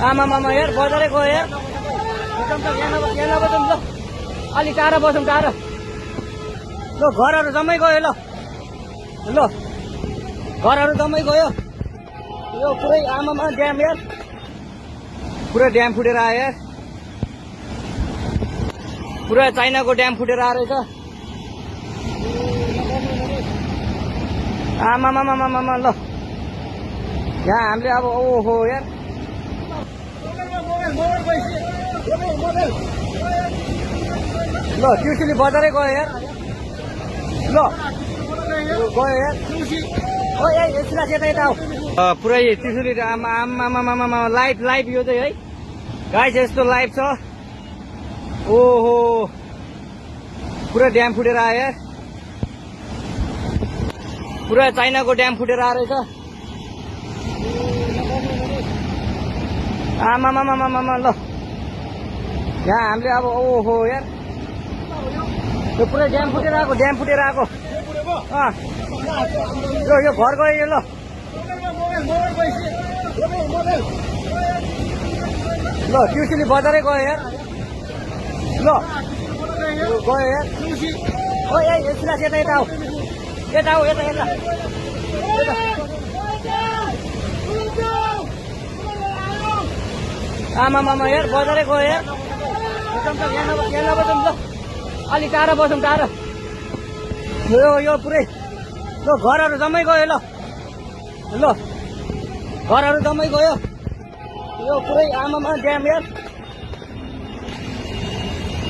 आमामामा यार बजारै गयो यार यहाँ नबजाउँ ल अलिक टाढा बसौँ टाढा ल घरहरू जम्मै गयो ल ल घरहरू जम्मै गयो यो पुरै आमामा ड्याम यार पुरै ड्याम फुटेर आयो यार पुरा चाइनाको ड्याम फुटेर आएको रहेछ आमामामामामा ल यहाँ हामीले अब ओहो यार ल ट्युसुली बजारै गयो यार ल गयो यार ओ एकछिन यता आऊ पुरै ट्युसुली आमामामामा लाइभ यो चाहिँ है गाइस यस्तो लाइभ छ ओहो पुरा ड्याम फुटेर आयो यार पुरा चाइनाको ड्याम फुटेर आएको रहेछ आमामामामामा ल यहाँ हामीले अब ओहो यार यो पुरै ड्याम फुटेर आएको यो घर गयो यो ल ल ट्युसुली बजारै गयो यार ल गयो यार ओ एकछिन यता आऊ यता आमामामा यार बजारै गयो यार यहाँ नबजाउँ ल अलिक टाढा बसौँ टाढा यो पुरै ल घरहरू जम्मै गयो ल घरहरू जम्मै गयो यो पुरै आमामा ड्याम यार